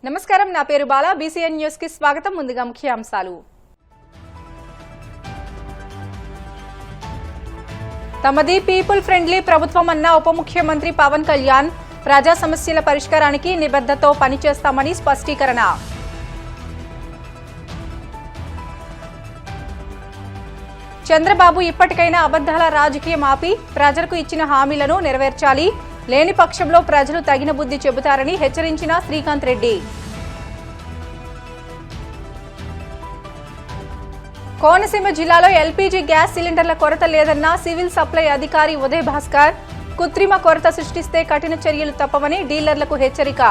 నమస్కారం, నా పేరు బాలా. బీసీఎన్ న్యూస్ కి స్వాగతం. ముందుగా ముఖ్యాంశాలు. తమది పీపుల్ ఫ్రెండ్లీ ప్రభుత్వం అన్న ఉప ముఖ్యమంత్రి పవన్ కళ్యాణ్. ప్రజా సమస్యల పరిష్కారానికి నిబద్ధతతో పనిచేస్తామని స్పష్టీకరణ. చంద్రబాబు ఇప్పటికైనా అబద్ధాల రాజకీయం ఆపి ప్రజలకు ఇచ్చిన హామీలను నెరవేర్చాలి. లేని పక్షంలో ప్రజలు తగిన బుద్ధి చెబుతారని హెచ్చరించిన శ్రీకాంత్ రెడ్డి. కోనసీమ జిల్లాలో ఎల్పీజీ గ్యాస్ సిలిండర్ల కొరత లేదన్న సివిల్ సప్లై అధికారి ఉదయ్ భాస్కర్. కృత్రిమ కొరత సృష్టిస్తే కఠిన చర్యలు తప్పవని డీలర్లకు హెచ్చరిక.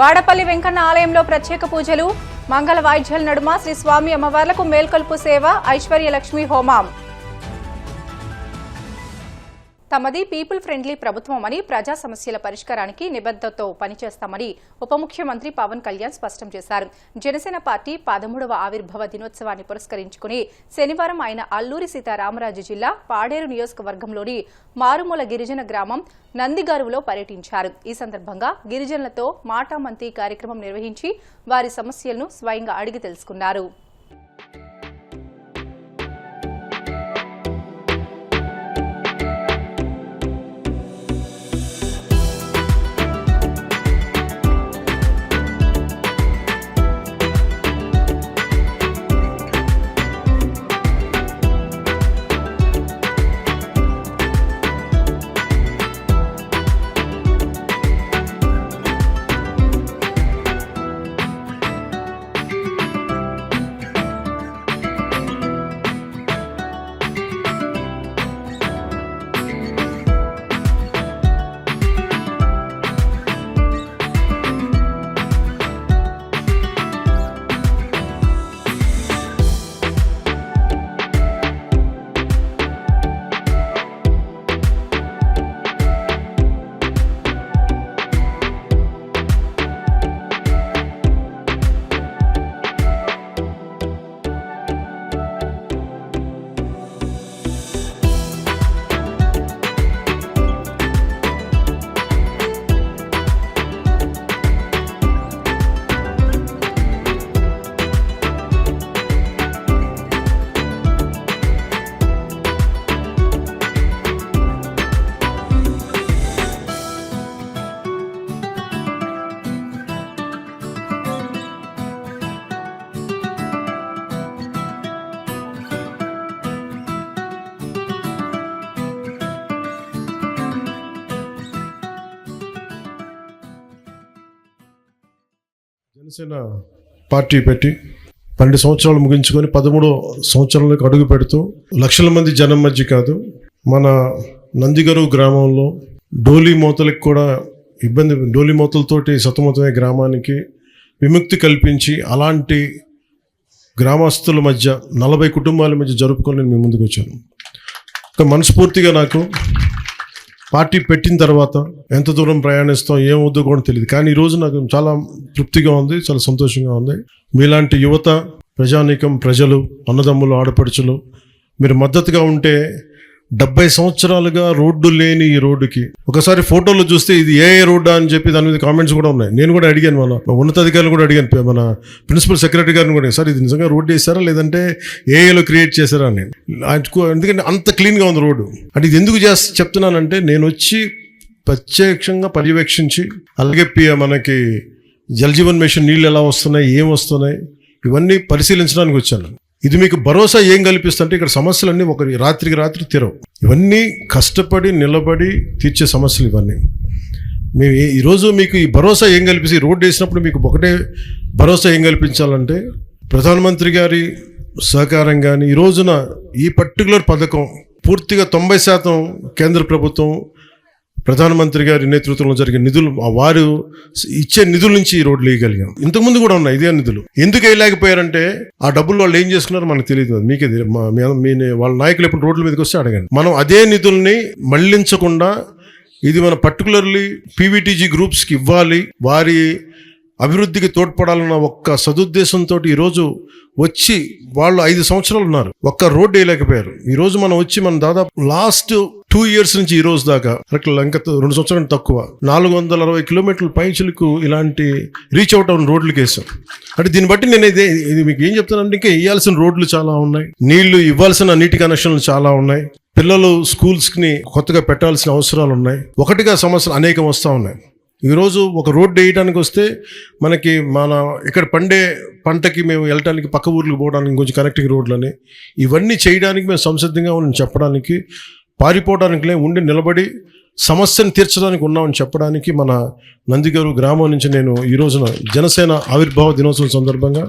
వాడపల్లి వెంకన్న ఆలయంలో ప్రత్యేక పూజలు, మంగళ వాయిద్యాల నడుమ శ్రీ స్వామి అమ్మవార్లకు మేల్కొల్పు సేవ, ఐశ్వర్యలక్ష్మి హోమం. తమది పీపుల్ ఫ్రెండ్లీ ప్రభుత్వం అని ప్రజా సమస్యల పరిష్కారానికి నిబద్ధతతో పనిచేస్తామని ఉప ముఖ్యమంత్రి పవన్ కళ్యాణ్ స్పష్టం చేశారు. జనసేన పార్టీ 13వ ఆవిర్భావ దినోత్సవాన్ని పురస్కరించుకుని శనివారం ఆయన అల్లూరి సీతారామరాజు జిల్లా పాడేరు నియోజకవర్గంలోని మారుమూల గిరిజన గ్రామం నందిగారులో పర్యటించారు. ఈ సందర్భంగా గిరిజనులతో మాటామంతి కార్యక్రమం నిర్వహించి వారి సమస్యలను స్వయంగా అడిగి తెలుసుకున్నారు. జనసేన పార్టీ పెట్టి 12 సంవత్సరాలు ముగించుకొని 13వ సంవత్సరంలోకి అడుగు పెడుతూ లక్షల మంది జనం మధ్య కాదు, మన నందిగరు గ్రామంలో డోలీ మోతలకు కూడా డోలీ మోతలతోటి సతమతమే గ్రామానికి విముక్తి కల్పించి అలాంటి గ్రామస్తుల మధ్య 40 కుటుంబాల మధ్య జరుపుకొని నేను మీ ముందుకు వచ్చాను. మనస్ఫూర్తిగా నాకు పార్టీ పెట్టిన తర్వాత ఎంత దూరం ప్రయాణిస్తాం ఏమవుద్దో కూడా తెలియదు, కానీ ఈరోజు నాకు చాలా తృప్తిగా ఉంది, చాలా సంతోషంగా ఉంది. మీలాంటి యువత, ప్రజానీకం, ప్రజలు, అన్నదమ్ములు, ఆడపడుచులు మీరు మద్దతుగా ఉంటే 70 సంవత్సరాలుగా రోడ్డు లేని ఈ రోడ్డుకి ఒకసారి ఫోటోలో చూస్తే ఇది ఏ రోడ్డా అని చెప్పి దాని మీద కామెంట్స్ కూడా ఉన్నాయి. నేను కూడా అడిగాను, మన ఉన్నతాధికారులు కూడా అడిగాను, మన ప్రిన్సిపల్ సెక్రటరీ గారిని కూడా, సార్ ఇది నిజంగా రోడ్డు వేసారా లేదంటే ఏఏలో క్రియేట్ చేశారా అని. ఎందుకంటే అంత క్లీన్గా ఉంది రోడ్డు. అంటే ఇది ఎందుకు చెప్తున్నానంటే నేను వచ్చి ప్రత్యక్షంగా పర్యవేక్షించి, అలాగే మనకి జలజీవన్ మిషన్ నీళ్ళు ఎలా వస్తున్నాయి, ఏం వస్తున్నాయి, ఇవన్నీ పరిశీలించడానికి వచ్చాను. ఇది మీకు భరోసా ఏం కల్పిస్తుంటే ఇక్కడ సమస్యలన్నీ ఒక రాత్రికి రాత్రి తీరవు. ఇవన్నీ కష్టపడి నిలబడి తీర్చే సమస్యలు ఇవన్నీ. మేము ఈరోజు మీకు ఈ భరోసా ఏం కల్పిస్తే, రోడ్డు వేసినప్పుడు మీకు ఒకటే భరోసా ఏం కల్పించాలంటే ప్రధానమంత్రి గారి సహకారం కానీ, ఈ రోజున ఈ పర్టికులర్ పథకం పూర్తిగా 90% కేంద్ర ప్రభుత్వం ప్రధానమంత్రి గారి నేతృత్వంలో జరిగే నిధులు, వారు ఇచ్చే నిధుల నుంచి ఈ రోడ్లు వేయగలిగాం. ఇంతకుముందు కూడా ఉన్నాయి ఇదే నిధులు. ఎందుకు వేయలేకపోయారంటే ఆ డబ్బులు వాళ్ళు ఏం చేసుకున్నారో మనకు తెలియదు, మీకే వాళ్ళ నాయకులు ఎప్పుడు రోడ్ల మీదకి వస్తే అడగండి. మనం అదే నిధుల్ని మళ్లించకుండా ఇది మన పర్టికులర్లీ పీవీటీజీ గ్రూప్స్కి ఇవ్వాలి, వారి అభివృద్ధికి తోడ్పడాలన్న ఒక్క సదుద్దేశంతో ఈరోజు వచ్చి వాళ్ళు 5 సంవత్సరాలు ఉన్నారు, ఒక్క రోడ్డు వేయలేకపోయారు. ఈరోజు మనం వచ్చి మనం దాదాపు లాస్ట్ 2 years నుంచి ఈ రోజు దాకా ఇంకా 2 సంవత్సరాలు తక్కువ 460 కిలోమీటర్ల పైచులకు ఇలాంటి రీచ్ అవుట్ అవున రోడ్లకి వేసాం. అంటే దీన్ని బట్టి నేను ఇది మీకు ఏం చెప్తానంటే, ఇంకా వేయాల్సిన రోడ్లు చాలా ఉన్నాయి, నీళ్లు ఇవ్వాల్సిన నీటి కనెక్షన్లు చాలా ఉన్నాయి, పిల్లలు స్కూల్స్ని కొత్తగా పెట్టాల్సిన అవసరాలు ఉన్నాయి, ఒకటిగా సమస్యలు అనేకం వస్తూ ఉన్నాయి. ఈరోజు ఒక రోడ్డు వేయడానికి వస్తే మనకి ఇక్కడ పండే పంటకి మేము వెళ్ళటానికి పక్క ఊర్లకు పోవడానికి కొంచెం కనెక్టింగ్ రోడ్లని ఇవన్నీ చేయడానికి మేము సంసిద్ధంగా ఉన్నామని చెప్పడానికి, పారిపోవడానికి ఉండి నిలబడి సమస్యను తీర్చడానికి ఉన్నామని చెప్పడానికి మన నందిగారు గ్రామం నుంచి నేను ఈ రోజున జనసేన ఆవిర్భావ దినోత్సవం సందర్భంగా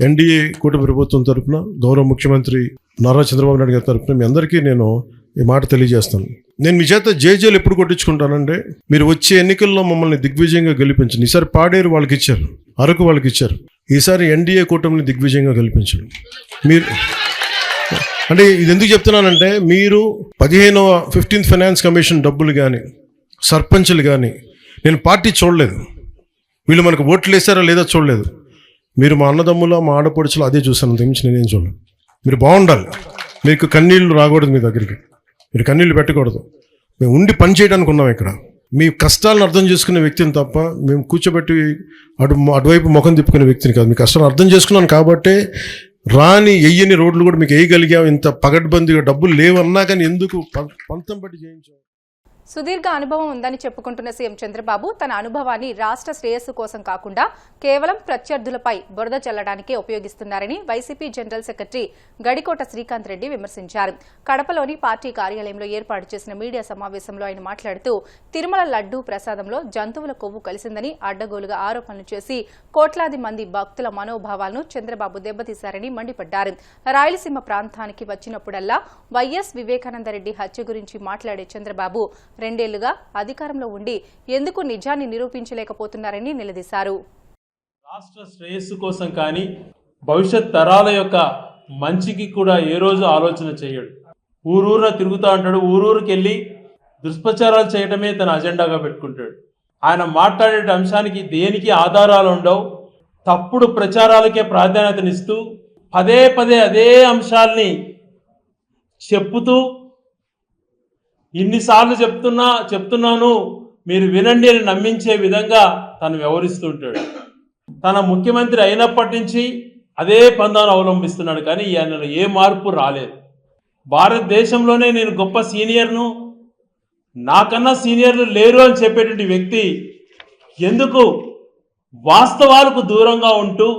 ఎన్డీఏ కూటమి ప్రభుత్వం తరఫున గౌరవ ముఖ్యమంత్రి నారా చంద్రబాబు నాయుడు గారి తరఫున మీ అందరికీ నేను ఈ మాట తెలియజేస్తాను. నేను మీ చేత జేజేలు ఎప్పుడు కొట్టించుకుంటానంటే, మీరు వచ్చే ఎన్నికల్లో మమ్మల్ని దిగ్విజయంగా గెలిపించండి. ఈసారి పాడేరు వాళ్ళకి ఇచ్చారు, అరకు వాళ్ళకి ఇచ్చారు, ఈసారి ఎన్డీఏ కూటమిని దిగ్విజయంగా గెలిపించండి. మీరు అంటే ఇది ఎందుకు చెప్తున్నానంటే, మీరు 15th ఫైనాన్స్ కమిషన్ డబ్బులు కానీ సర్పంచులు కానీ నేను పార్టీ చూడలేదు, వీళ్ళు మనకు ఓట్లు వేసారా లేదా చూడలేదు. మీరు మా అన్నదమ్ముల మా ఆడపడుచులు అదే చూశాను, అంతకుమించి నేనేం చూడలేదు. మీరు బాగుండాలి, మీకు కన్నీళ్ళు రాకూడదు, మీ దగ్గరికి మీరు కన్నీళ్ళు పెట్టకూడదు. మేము ఉండి పని చేయడానికి ఉన్నాం ఇక్కడ. మీ కష్టాలను అర్థం చేసుకునే వ్యక్తిని తప్ప మేము కూర్చోబెట్టి అటువైపు ముఖం తిప్పుకునే వ్యక్తిని కాదు. మీ కష్టాలను అర్థం చేసుకున్నాను కాబట్టే ఎయ్యని రోడ్లు కూడా మీకు వేయగలిగాం. ఇంత పగడ్బందీగా డబ్బులు లేవన్నా కానీ ఎందుకు పంతం పట్టి చేయించాం. సుదీర్ఘ అనుభవం ఉందని చెప్పుకుంటున్న సీఎం చంద్రబాబు తన అనుభవాన్ని రాష్ట్ర శ్రేయస్సు కోసం కాకుండా కేవలం ప్రత్యర్థులపై బురద చల్లడానికే ఉపయోగిస్తున్నారని YCP general secretary Gadikota Srikanth Reddy విమర్శించారు. కడపలోని పార్టీ కార్యాలయంలో ఏర్పాటు చేసిన మీడియా సమావేశంలో ఆయన మాట్లాడుతూ, తిరుమల లడ్డూ ప్రసాదంలో జంతువుల కొవ్వు కలిసిందని అడ్డగోలుగా ఆరోపణలు చేసి కోట్లాది మంది భక్తుల మనోభావాలను చంద్రబాబు దెబ్బతీశారని మండిపడ్డారు. రాయలసీమ ప్రాంతానికి వచ్చినప్పుడల్లా వైఎస్ వివేకానందరెడ్డి హత్య గురించి మాట్లాడే చంద్రబాబు 2 ఏళ్లుగా అధికారంలో ఉండి ఎందుకు నిజాన్ని నిరూపించలేకపోతున్నారని నిలదీశారు. రాష్ట్ర శ్రేయస్సు కోసం కానీ భవిష్యత్ తరాల యొక్క మంచికి కూడా ఏ రోజు ఆలోచన చేయడు. ఊరూరున తిరుగుతూ ఉంటాడు, ఊరూరుకి వెళ్ళి దుష్ప్రచారాలు చేయడమే తన అజెండాగా పెట్టుకుంటాడు. ఆయన మాట్లాడే అంశానికి దేనికి ఆధారాలు ఉండవు, తప్పుడు ప్రచారాలకే ప్రాధాన్యతనిస్తూ పదే అదే అంశాల్ని చెప్పుతూ ఇన్నిసార్లు చెప్తున్నాను మీరు వినండి అని నమ్మించే విధంగా తను వ్యవహరిస్తూ ఉంటాడు. తన ముఖ్యమంత్రి అయినప్పటి నుంచి అదే పందాను అవలంబిస్తున్నాడు, కానీ ఆయనలో ఏ మార్పు రాలేదు. భారతదేశంలోనే నేను గొప్ప సీనియర్ను, నాకన్నా సీనియర్లు లేరు అని చెప్పేటువంటి వ్యక్తి ఎందుకు వాస్తవాలకు దూరంగా ఉంటూ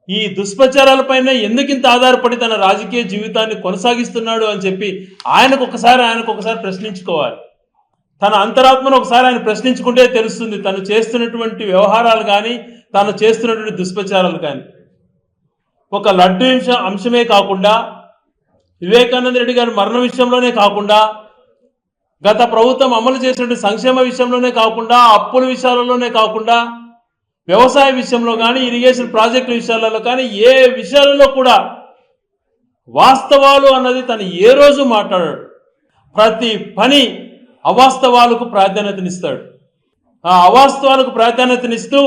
ఈ దుష్ప్రచారాలపైన ఎందుకింత ఆధారపడి తన రాజకీయ జీవితాన్ని కొనసాగిస్తున్నాడు అని చెప్పి ఆయనకు ఒకసారి ప్రశ్నించుకోవాలి. తన అంతరాత్మను ఒకసారి ఆయన ప్రశ్నించుకుంటే తెలుస్తుంది తను చేస్తున్నటువంటి వ్యవహారాలు కానీ తాను చేస్తున్నటువంటి దుష్ప్రచారాలు కానీ. ఒక లడ్డు అంశమే కాకుండా, వివేకానంద రెడ్డి గారి మరణ విషయంలోనే కాకుండా, గత ప్రభుత్వం అమలు చేసినటువంటి సంక్షేమ విషయంలోనే కాకుండా, అప్పుల విషయాలలోనే కాకుండా, వ్యవసాయ విషయంలో కానీ, ఇరిగేషన్ ప్రాజెక్టుల విషయాలలో కానీ, ఏ విషయాలలో కూడా వాస్తవాలు అన్నది తను ఏ రోజు మాట్లాడాడు. ప్రతి పని అవాస్తవాలకు ప్రాధాన్యతనిస్తాడు. ఆ అవాస్తవాలకు ప్రాధాన్యతనిస్తూ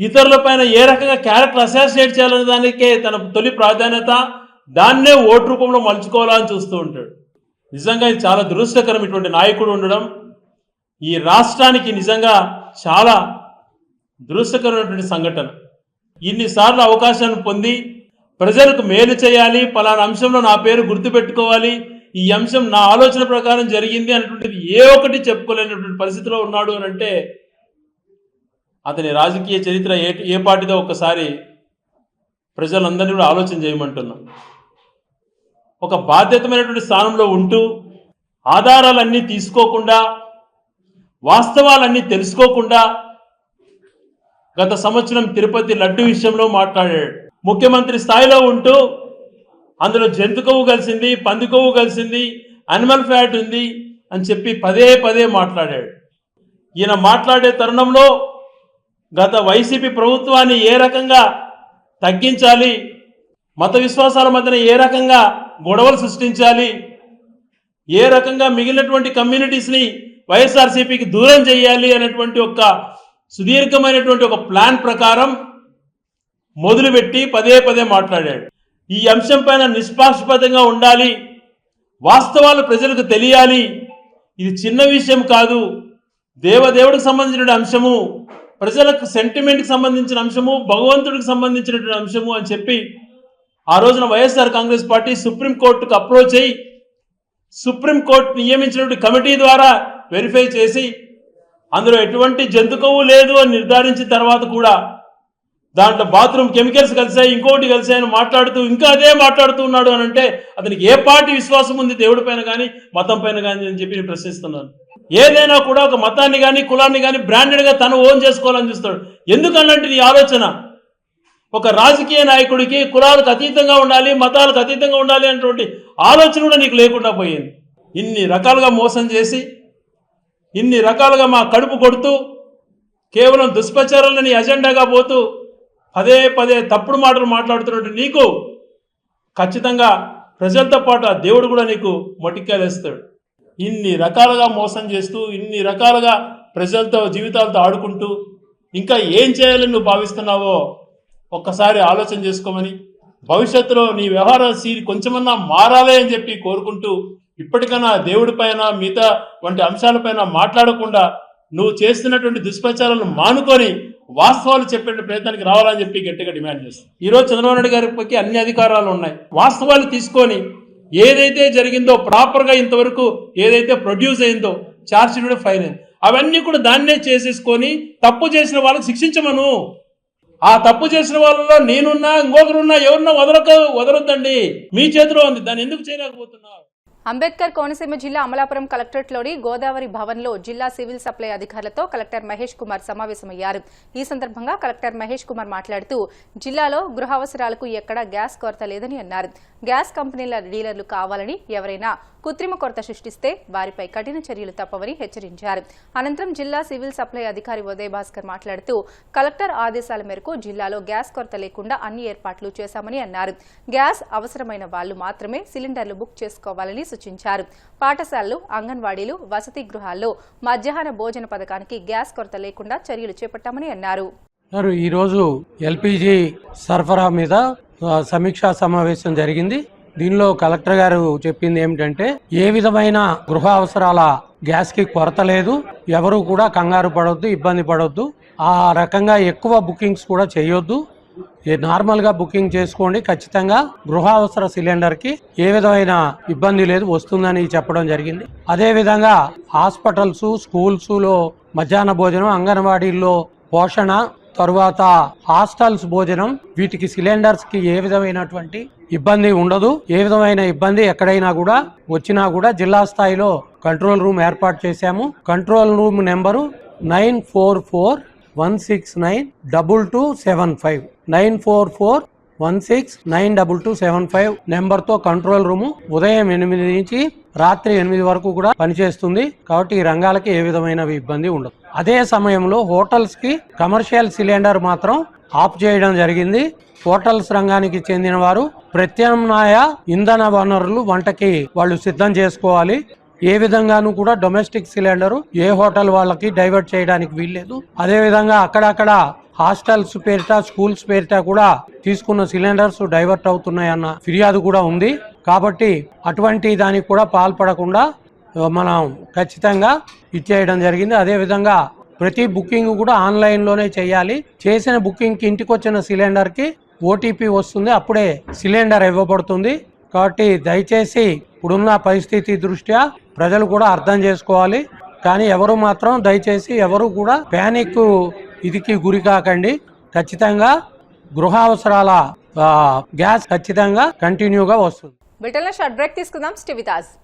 ఇతరులపైన ఏ రకంగా క్యారెక్టర్ అసాసినేట్ చేయాలనే దానికే తన తొలి ప్రాధాన్యత, దాన్నే ఓటు రూపంలో మలుచుకోవాలని చూస్తూ ఉంటాడు. నిజంగా ఇది చాలా దురదృష్టకరం ఇటువంటి నాయకుడు ఉండడం. ఈ రాష్ట్రానికి నిజంగా చాలా దురదృష్టకరమైనటువంటి సంఘటన. ఇన్నిసార్లు అవకాశాన్ని పొంది ప్రజలకు మేలు చేయాలి, పలానా అంశంలో నా పేరు గుర్తుపెట్టుకోవాలి, ఈ అంశం నా ఆలోచన ప్రకారం జరిగింది అనేటువంటిది ఏ ఒక్కటి చెప్పుకోలేనటువంటి పరిస్థితిలో ఉన్నాడు అని అంటే అతని రాజకీయ చరిత్ర ఏ పార్టీదో ఒక్కసారి ప్రజలందరినీ కూడా ఆలోచన చేయమంటున్నాం. ఒక బాధ్యతమైనటువంటి స్థానంలో ఉంటూ ఆధారాలన్నీ తీసుకోకుండా, వాస్తవాలన్నీ తెలుసుకోకుండా గత సంవత్సరం తిరుపతి లడ్డు విషయంలో మాట్లాడాడు. ముఖ్యమంత్రి స్థాయిలో ఉంటూ అందులో జంతు కొవ్వు కలిసింది, పంది కొవ్వు కలిసింది, అనిమల్ ఫ్యాట్ ఉంది అని చెప్పి పదే మాట్లాడాడు. ఈయన మాట్లాడే తరుణంలో గత వైసీపీ ప్రభుత్వాన్ని ఏ రకంగా తగ్గించాలి, మత విశ్వాసాల మధ్యన ఏ రకంగా గొడవలు సృష్టించాలి, ఏ రకంగా మిగిలినటువంటి కమ్యూనిటీస్ని వైఎస్ఆర్సీపీకి దూరం చేయాలి అనేటువంటి ఒక సుదీర్ఘమైనటువంటి ఒక ప్లాన్ ప్రకారం మొదలుపెట్టి పదే పదే మాట్లాడాడు. ఈ అంశం పైన నిష్పాక్షపాతంగా ఉండాలి, వాస్తవాలు ప్రజలకు తెలియాలి, ఇది చిన్న విషయం కాదు, దేవదేవుడికి సంబంధించిన అంశము, ప్రజలకు సెంటిమెంట్కి సంబంధించిన అంశము, భగవంతుడికి సంబంధించినటువంటి అంశము అని చెప్పి ఆ రోజున వైఎస్ఆర్ కాంగ్రెస్ పార్టీ సుప్రీంకోర్టుకు అప్రోచ్ అయ్యి సుప్రీంకోర్టు నియమించినటువంటి కమిటీ ద్వారా వెరిఫై చేసి అందులో ఎటువంటి జంతుకవు లేదు అని నిర్ధారించిన తర్వాత కూడా దాంట్లో బాత్రూమ్ కెమికల్స్ కలిసాయి, ఇంకోటి కలిసాయని మాట్లాడుతూ ఇంకా అదే మాట్లాడుతూ ఉన్నాడు అని అంటే అతనికి ఏ పార్టీ విశ్వాసం ఉంది దేవుడి పైన కానీ మతం పైన కానీ అని చెప్పి నేను ప్రశ్నిస్తున్నాను. ఏదైనా కూడా ఒక మతాన్ని కానీ కులాన్ని కానీ బ్రాండెడ్గా తను ఓన్ చేసుకోవాలని చూస్తాడు. ఎందుకన్నట్టు నీ ఆలోచన ఒక రాజకీయ నాయకుడికి కులాలకు అతీతంగా ఉండాలి, మతాలకు అతీతంగా ఉండాలి అనేటువంటి ఆలోచన కూడా నీకు లేకుండా పోయింది. ఇన్ని రకాలుగా మోసం చేసి ఇన్ని రకాలుగా మా కడుపు కొడుతూ కేవలం దుష్ప్రచారాలని అజెండాగా పోతూ పదే పదే తప్పుడు మాటలు మాట్లాడుతున్నట్టు నీకు ఖచ్చితంగా ప్రజలతో పాటు ఆ దేవుడు కూడా నీకు మొటిక్కాలేస్తాడు. ఇన్ని రకాలుగా మోసం చేస్తూ ఇన్ని రకాలుగా ప్రజలతో జీవితాలతో ఆడుకుంటూ ఇంకా ఏం చేయాలని నువ్వు భావిస్తున్నావో ఒక్కసారి ఆలోచన చేసుకోమని, భవిష్యత్తులో నీ వ్యవహార శైలి కొంచెమన్నా మారాలి అని చెప్పి కోరుకుంటూ ఇప్పటికైనా దేవుడి పైన మిగతా వంటి అంశాలపైన మాట్లాడకుండా నువ్వు చేస్తున్నటువంటి దుష్ప్రచారాలను మానుకొని వాస్తవాలు చెప్పే ప్రయత్నానికి రావాలని చెప్పి గట్టిగా డిమాండ్ చేస్తాం. ఈరోజు చంద్రబాబు నాయుడు గారికి అన్ని అధికారాలు ఉన్నాయి. వాస్తవాలు తీసుకొని ఏదైతే జరిగిందో ప్రాపర్గా ఇంతవరకు ఏదైతే ప్రొడ్యూస్ అయిందో ఛార్జ్ షీట్ కూడా ఫైల్ అయింది, అవన్నీ కూడా దాన్నే చేసేసుకొని తప్పు చేసిన వాళ్ళకి శిక్షించమను. ఆ తప్పు చేసిన వాళ్ళలో నేనున్నా ఇంకొకరున్నా ఎవరున్నా వదలొద్దండి, మీ చేతిలో ఉంది, దాన్ని ఎందుకు చేయలేకపోతున్నా? అంబేద్కర్ కోనసీమ జిల్లా అమలాపురం కలెక్టరేట్లోని గోదావరి భవన్లో జిల్లా సివిల్ సప్లై అధికారులతో కలెక్టర్ మహేష్ కుమార్ సమావేశమయ్యారు. ఈ సందర్భంగా కలెక్టర్ మహేష్ కుమార్ మాట్లాడుతూ జిల్లాలో గృహావసరాలకు ఎక్కడా గ్యాస్ కొరత లేదని అన్నారు. గ్యాస్ కంపెనీల డీలర్లు కావాలని ఎవరైనా కృత్రిమ కొరత సృష్టిస్తే వారిపై కఠిన చర్యలు తప్పవని హెచ్చరించారు. అనంతరం జిల్లా సివిల్ సప్లై అధికారి ఉదయ్ భాస్కర్ మాట్లాడుతూ కలెక్టర్ ఆదేశాల మేరకు జిల్లాలో గ్యాస్ కొరత లేకుండా అన్ని ఏర్పాట్లు చేశామని అన్నారు. గ్యాస్ అవసరమైన వాళ్లు మాత్రమే సిలిండర్లు బుక్ చేసుకోవాలని సూచించారు. పాఠశాలలు, అంగన్వాడీలు, వసతి గృహాల్లో మధ్యాహ్న భోజన పథకానికి గ్యాస్ కొరత లేకుండా చర్యలు చేపట్టామని అన్నారు. ఈరోజు ఎల్పిజి సరఫరా మీద సమీక్షా సమావేశం జరిగింది. దీనిలో కలెక్టర్ గారు చెప్పింది ఏమిటంటే ఏ విధమైన గృహ అవసరాల గ్యాస్ కి కొరత లేదు, ఎవరు కూడా కంగారు పడొద్దు, ఇబ్బంది పడొద్దు, ఆ రకంగా ఎక్కువ బుకింగ్స్ కూడా చేయొద్దు, నార్మల్ గా బుకింగ్ చేసుకోండి, ఖచ్చితంగా గృహ అవసర సిలిండర్ కి ఏ విధమైన ఇబ్బంది లేదు, వస్తుందని చెప్పడం జరిగింది. అదే విధంగా హాస్పిటల్స్, స్కూల్స్ లో మధ్యాహ్న భోజనం, అంగన్వాడీల్లో పోషణ, తరువాత హాస్టల్స్ భోజనం, వీటికి సిలిండర్స్ కి ఏ విధమైనటువంటి ఇబ్బంది ఉండదు. ఏ విధమైన ఇబ్బంది ఎక్కడైనా కూడా వచ్చినా కూడా జిల్లా స్థాయిలో కంట్రోల్ రూమ్ ఏర్పాటు చేశాము. కంట్రోల్ రూమ్ నెంబరు 9441692275 9441692275 నెంబర్ తో కంట్రోల్ రూమ్ ఉదయం 8 నుంచి రాత్రి 8 వరకు కూడా పనిచేస్తుంది. కాబట్టి ఈ రంగాలకి ఏ విధమైన ఇబ్బంది ఉండదు. అదే సమయంలో హోటల్స్ కి కమర్షియల్ సిలిండర్ మాత్రం ఆఫ్ చేయడం జరిగింది. హోటల్స్ రంగానికి చెందిన వారు ప్రత్యామ్నాయ ఇంధన వనరులు వంటకి వాళ్ళు సిద్ధం చేసుకోవాలి. ఏ విధంగానూ కూడా డొమెస్టిక్ సిలిండర్ ఏ హోటల్ వాళ్ళకి డైవర్ట్ చేయడానికి వీల్లేదు. అదే విధంగా అక్కడక్కడ హాస్టల్స్ పేరిట, స్కూల్స్ పేరిట కూడా తీసుకున్న సిలిండర్స్ డైవర్ట్ అవుతున్నాయన్న ఫిర్యాదు కూడా ఉంది. కాబట్టి అటువంటి దానికి కూడా పాల్పడకుండా మనం ఖచ్చితంగా ఇచ్చేయడం జరిగింది. అదే విధంగా ప్రతి బుకింగ్ కూడా ఆన్లైన్ లోనే చేయాలి. చేసిన బుకింగ్ కి ఇంటికి వచ్చిన సిలిండర్ కి ఓటీపీ వస్తుంది, అప్పుడే సిలిండర్ ఇవ్వబడుతుంది. కాబట్టి దయచేసి ఇప్పుడున్న పరిస్థితి దృష్ట్యా ప్రజలు కూడా అర్థం చేసుకోవాలి. కానీ ఎవరు మాత్రం దయచేసి ఎవరు కూడా ప్యానిక్ ఇదికి గురి కాకండి. ఖచ్చితంగా గృహ అవసరాల గ్యాస్ ఖచ్చితంగా కంటిన్యూగా వస్తుంది. బ్రిటన్లో షార్ట్ బ్రేక్ తీసుకుందాం. స్టివితాజ్